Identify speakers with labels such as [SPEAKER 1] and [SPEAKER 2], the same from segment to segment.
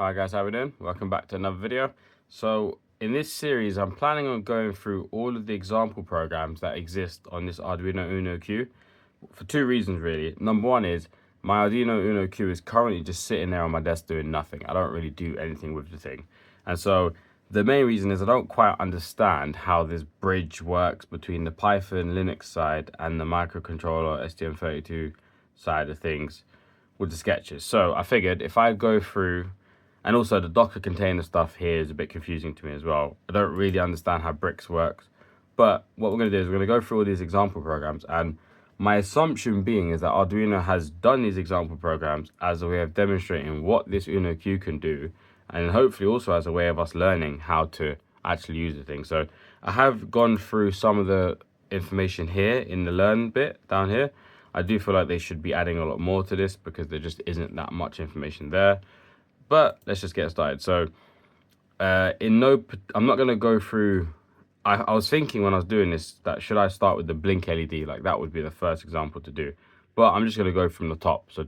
[SPEAKER 1] Hi guys, how we doing? Welcome back to another video. So in this series, I'm planning on going through all of the example programs that exist on this Arduino UNO Q for two reasons really. Number one is my Arduino UNO Q is currently just sitting there on my desk doing nothing. I don't really do anything with the thing. And so the main reason is I don't quite understand how this bridge works between the Python Linux side and the microcontroller STM32 side of things with the sketches. So I figured if I go through, and also the Docker container stuff here is a bit confusing to me as well. I don't really understand how bricks works. But what we're going to do is we're going to go through all these example programs, and my assumption being is that Arduino has done these example programs as a way of demonstrating what this UNO Q can do, and hopefully also as a way of us learning how to actually use the thing. So I have gone through some of the information here in the learn bit down here. I do feel like they should be adding a lot more to this because there just isn't that much information there. But let's just get started. So I'm not going to go through. I was thinking when I was doing this that should I start with the blink LED, like that would be the first example to do. But I'm just going to go from the top. So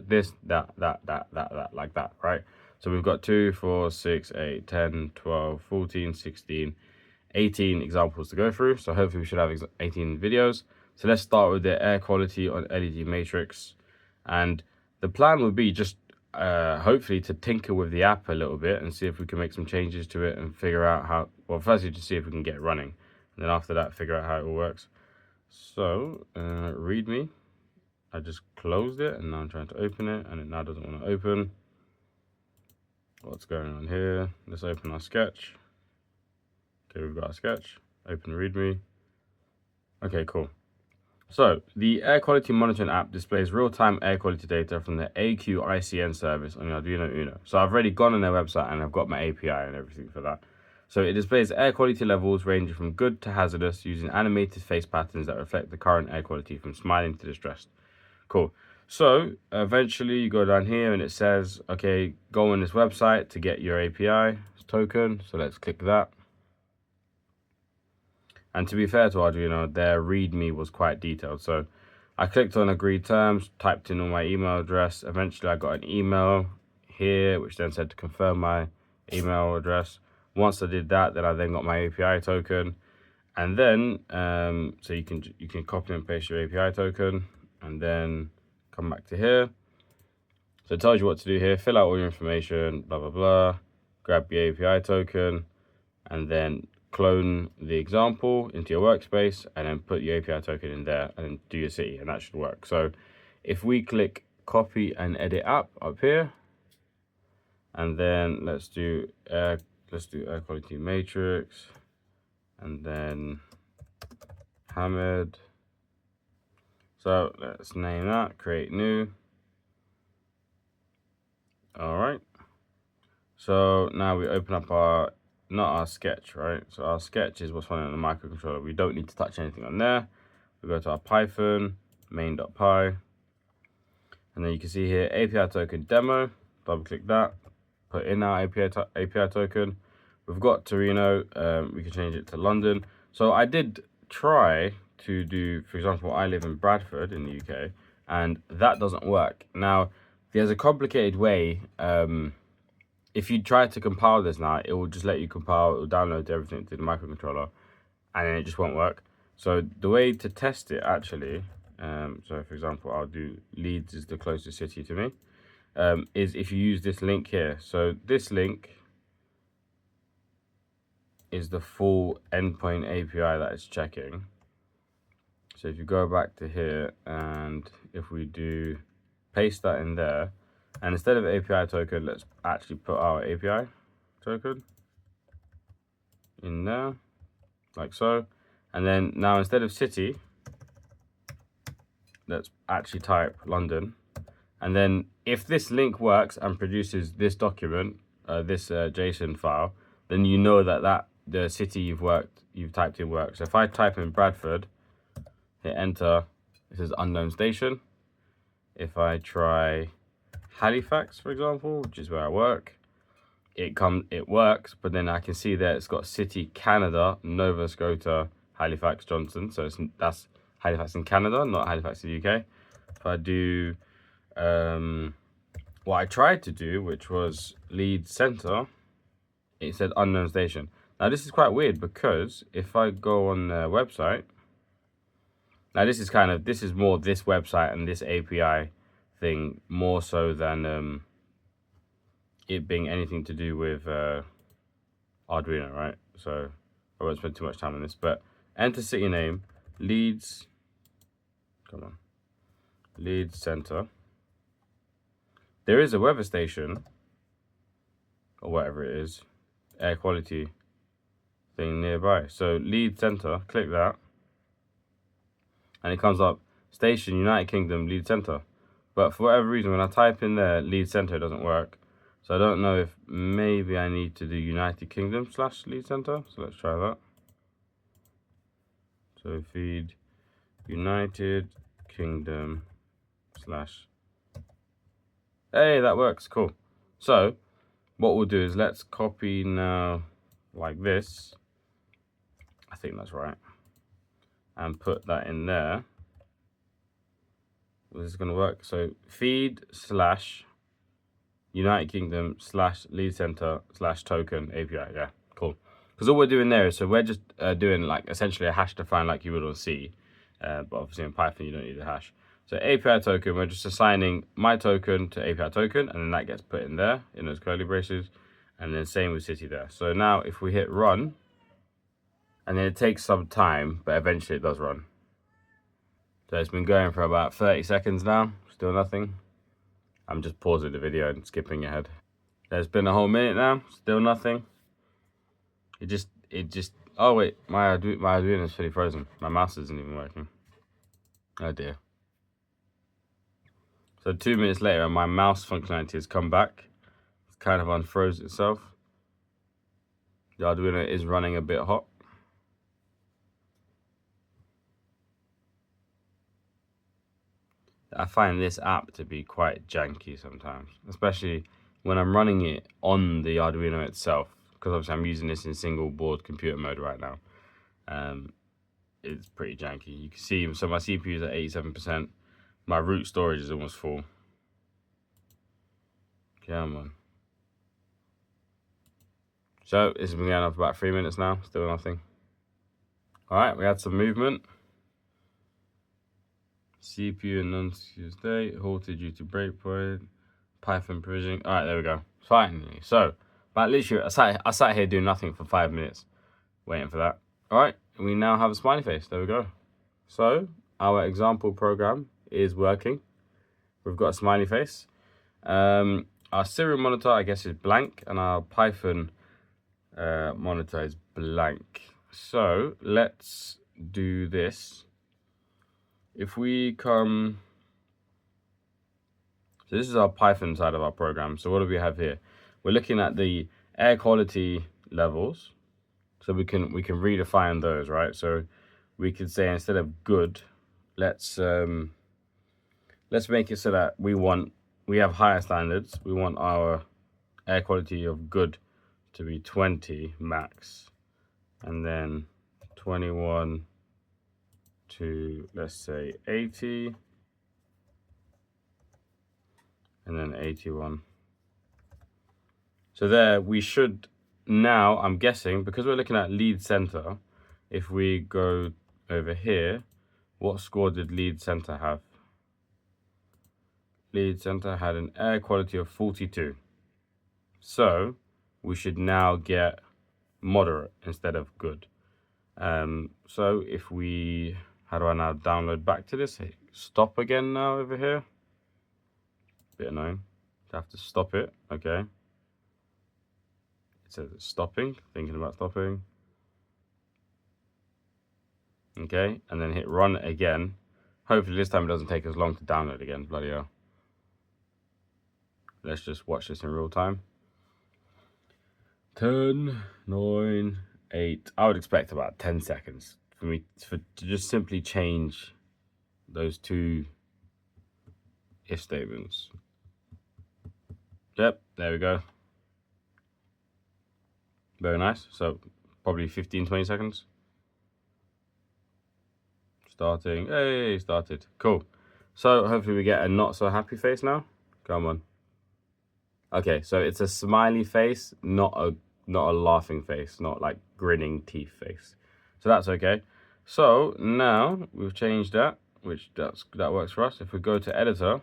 [SPEAKER 1] this, that, like that, right? So we've got 2, 4, 6, 8, 10, 12, 14, 16, 18 examples to go through. So hopefully we should have 18 videos. So let's start with the air quality on LED matrix. And the plan would be just hopefully to tinker with the app a little bit and see if we can make some changes to it and figure out how, well, firstly to see if we can get it running, and then after that figure out how it all works. So readme, I just closed it and now I'm trying to open it and it now doesn't want to open. What's going on here? Let's open our sketch. Okay, we've got our sketch. Open readme. Okay, cool. So, the air quality monitoring app displays real-time air quality data from the AQICN service on the Arduino UNO. So I've already gone on their website and I've got my API and everything for that. So it displays air quality levels ranging from good to hazardous using animated face patterns that reflect the current air quality from smiling to distressed. Cool. So eventually you go down here and it says, okay, go on this website to get your API token. So let's click that. And to be fair to Arduino, their README was quite detailed. So I clicked on agreed terms, typed in all my email address. Eventually I got an email here, which then said to confirm my email address. Once I did that, then I then got my API token. And then, so you can copy and paste your API token and then come back to here. So it tells you what to do here. Fill out all your information, blah, blah, blah. Grab your API token and then clone the example into your workspace and then put your API token in there and then do your city, and that should work. So if we click copy and edit app up here, and then let's do air quality matrix, and then Hamid. So let's name that, create new. All right. So now we open up our, not our sketch, right? So our sketch is what's running on the microcontroller. We don't need to touch anything on there. We go to our Python, main.py, and then you can see here, API token demo, double click that, put in our API token. We've got Torino, we can change it to London. So I did try to do, for example, I live in Bradford in the UK, and that doesn't work. Now, there's a complicated way. If you try to compile this now, it will just let you compile, it will download everything to the microcontroller, and then it just won't work. So the way to test it actually, so for example, I'll do Leeds is the closest city to me, is if you use this link here. So this link is the full endpoint API that it's checking. So if you go back to here and if we do paste that in there, and instead of API token, let's actually put our API token in there, like so. And then now instead of city, let's actually type London. And then if this link works and produces this document, this JSON file, then you know that the city you've typed in works. So if I type in Bradford, hit enter, it says unknown station. If I try Halifax, for example, which is where I work, it works, but then I can see that it's got city Canada, Nova Scotia, Halifax, Johnson. So that's Halifax in Canada, not Halifax in the UK. If I do what I tried to do, which was lead center, it said unknown station. Now this is quite weird because if I go on their website, now this is more this website and this API thing more so than it being anything to do with Arduino, right? So I won't spend too much time on this, but enter city name, leads, come on, lead center. There is a weather station, or whatever it is, air quality thing nearby. So lead center, click that, and it comes up station United Kingdom lead center. But for whatever reason, when I type in there lead center, it doesn't work. So I don't know if maybe I need to do United Kingdom / lead center. So let's try that. So feed United Kingdom / hey, that works, cool. So what we'll do is let's copy now like this. I think that's right. And put that in there. This is going to work. So feed / United Kingdom / lead center / token API. Yeah, cool. Because all we're doing there is, so we're just doing like essentially a hash define like you would on C. But obviously in Python you don't need a hash. So API token, we're just assigning my token to API token, and then that gets put in there in those curly braces. And then same with city there. So now if we hit run, and then it takes some time, but eventually it does run. So it's been going for about 30 seconds now, still nothing. I'm just pausing the video and skipping ahead. There's been a whole minute now, still nothing. It just, oh wait, my Arduino is fully frozen. My mouse isn't even working. Oh dear. So 2 minutes later, my mouse functionality has come back. It's kind of unfroze itself. The Arduino is running a bit hot. I find this app to be quite janky sometimes, especially when I'm running it on the Arduino itself, because obviously I'm using this in single board computer mode right now. It's pretty janky. You can see, so my CPU is at 87%. My root storage is almost full. Come on. So this has been going on for about 3 minutes now, still nothing. All right, we had some movement. CPU and non-secure state, halted due to breakpoint, Python provisioning. All right, there we go. Finally. So, but literally, I sat here doing nothing for 5 minutes, waiting for that. All right, we now have a smiley face. There we go. So, our example program is working. We've got a smiley face. Our serial monitor, I guess, is blank, and our Python monitor is blank. So, let's do this. If we come, so this is our Python side of our program. So what do we have here? We're looking at the air quality levels. So we can redefine those, right? So we could say instead of good, let's make it so that we have higher standards. We want our air quality of good to be 20 max, and then 21 to, let's say, 80, and then 81. So there we should now, I'm guessing, because we're looking at lead center, if we go over here, what score did lead center have? Lead center had an air quality of 42. So we should now get moderate instead of good. So if we, how do I now download back to this? Stop again now over here. Bit annoying. I have to stop it. Okay. It says it's stopping. Thinking about stopping. Okay, and then hit run again. Hopefully this time it doesn't take as long to download again. Bloody hell. Let's just watch this in real time. 10, 9, 8. I would expect about 10 seconds for me to just simply change those two if statements. Yep, there we go. Very nice. So probably 15, 20 seconds. Starting. Hey, started. Cool. So hopefully we get a not so happy face now. Come on. Okay, so it's a smiley face, not a laughing face, not like grinning teeth face. So that's okay. So now we've changed that, which that works for us. If we go to editor,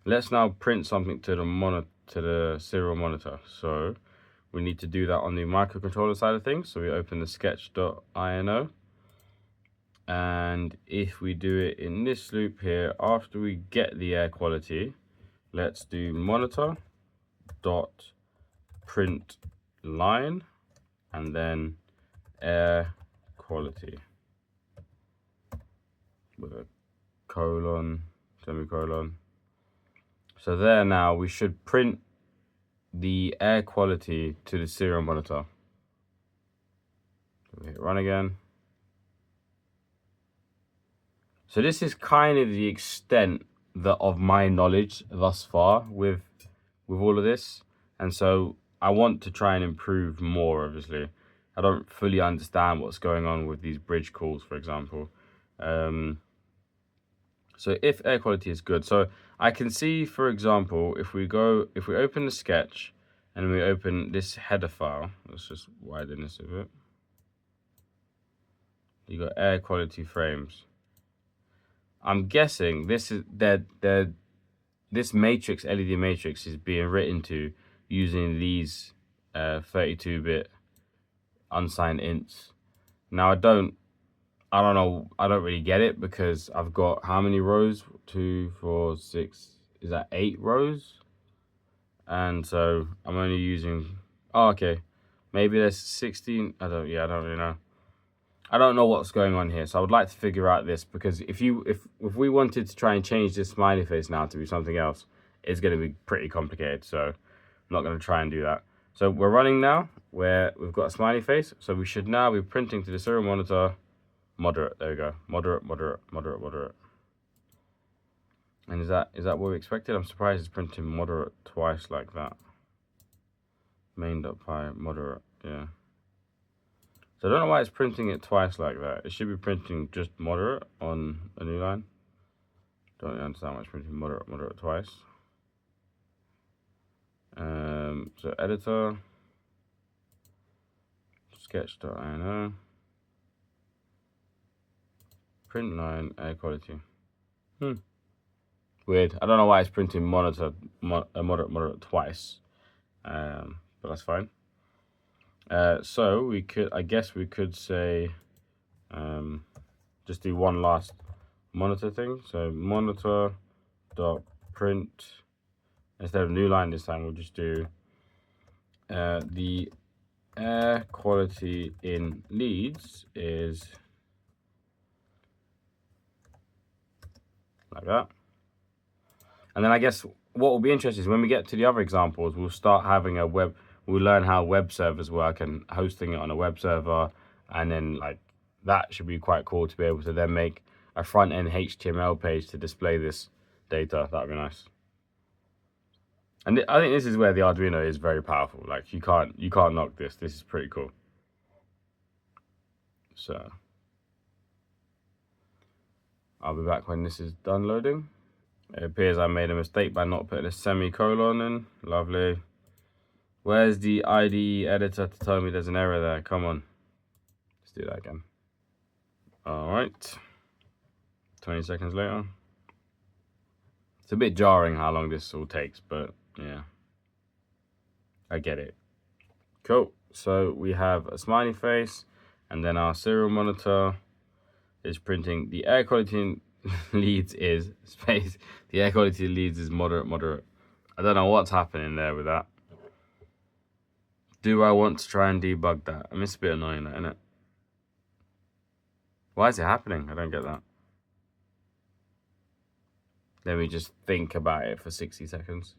[SPEAKER 1] let's now print something to the serial monitor. So we need to do that on the microcontroller side of things. So we open the sketch.ino. And if we do it in this loop here, after we get the air quality, let's do monitor dot print line and then air quality with a colon, semicolon. So there now we should print the air quality to the serial monitor. So we hit run again. So this is kind of the extent of my knowledge thus far with all of this. And so I want to try and improve more, obviously. I don't fully understand what's going on with these bridge calls, for example. So if air quality is good, so I can see, for example, if we open the sketch and we open this header file, let's just widen this a bit. You got air quality frames. I'm guessing this is this matrix, LED matrix, is being written to using these 32-bit unsigned ints. Now I don't know, I don't really get it because I've got how many rows? 2, 4, 6, is that 8 rows? And so I'm only using, oh, okay, maybe there's 16. I don't really know. I don't know what's going on here, so I would like to figure out this, because if we wanted to try and change this smiley face now to be something else, it's going to be pretty complicated. So I'm not going to try and do that. So we're running now where we've got a smiley face. So we should now be printing to the serial monitor moderate. There we go. Moderate, moderate, moderate, moderate. And is that what we expected? I'm surprised it's printing moderate twice like that. Main.py moderate, yeah. So I don't know why it's printing it twice like that. It should be printing just moderate on a new line. Don't really understand why it's printing moderate, moderate twice. So editor, sketch.ino, print line, air quality. Weird. I don't know why it's printing moderate, moderate twice. But that's fine. So we could, I guess we could say, just do one last monitor thing. So monitor dot print, instead of new line this time, we'll just do the air quality in leads is like that. And then I guess what will be interesting is when we get to the other examples, we'll start having we'll learn how web servers work and hosting it on a web server. And then like that should be quite cool to be able to then make a front end HTML page to display this data. That would be nice. And I think this is where the Arduino is very powerful. Like you can't knock this. This is pretty cool. So I'll be back when this is done loading. It appears I made a mistake by not putting a semicolon in. Lovely. Where's the IDE editor to tell me there's an error there? Come on. Let's do that again. All right. 20 seconds later. It's a bit jarring how long this all takes, but yeah. I get it. Cool. So we have a smiley face, and then our serial monitor is printing the air quality leads is space. The air quality leads is moderate, moderate. I don't know what's happening there with that. Do I want to try and debug that? I mean, it's a bit annoying, isn't it? Why is it happening? I don't get that. Let me just think about it for 60 seconds.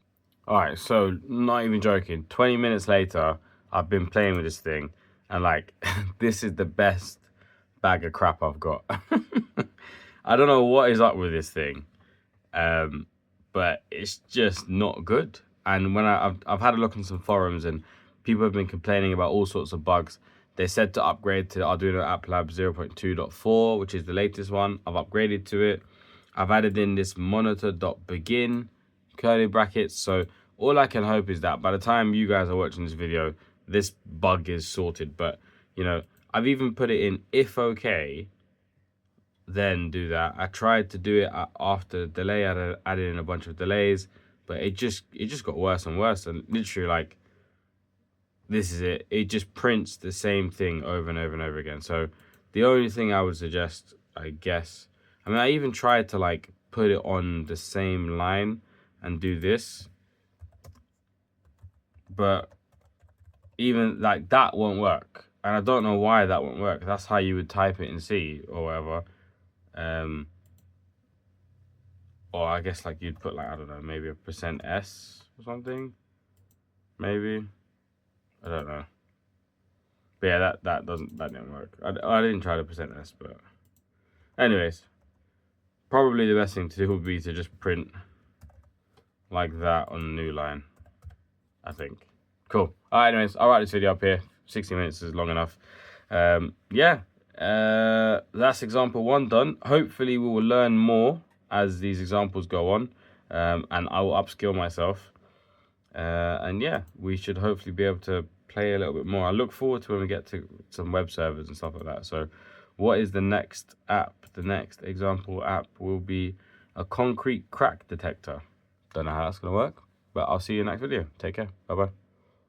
[SPEAKER 1] All right, so not even joking. 20 minutes later, I've been playing with this thing, and like, this is the best bag of crap I've got. I don't know what is up with this thing, but it's just not good. And when I've had a look on some forums, and people have been complaining about all sorts of bugs. They said to upgrade to Arduino App Lab 0.2.4, which is the latest one. I've upgraded to it. I've added in this monitor.begin curly brackets. So all I can hope is that by the time you guys are watching this video, this bug is sorted. But, you know, I've even put it in if okay, then do that. I tried to do it after delay. I added in a bunch of delays, but it just got worse and worse. And literally, like, this is it. It just prints the same thing over and over and over again. So the only thing I would suggest, I guess, I mean, I even tried to like put it on the same line and do this, but even like that won't work. And I don't know why that won't work. That's how you would type it in C or whatever. Or I guess like you'd put like, I don't know, maybe a %S or something. Maybe. I don't know. But yeah, that didn't work. I didn't try the %S, but anyways, probably the best thing to do would be to just print like that on the new line, I think. Cool. Alright, anyways, I'll write this video up here. 60 minutes is long enough. That's example 1 done. Hopefully we will learn more as these examples go on, and I will upskill myself. And yeah, we should hopefully be able to play a little bit more. I look forward to when we get to some web servers and stuff like that. So what is the next app? The next example app will be a concrete crack detector. Don't know how that's going to work, but I'll see you in the next video. Take care. Bye-bye.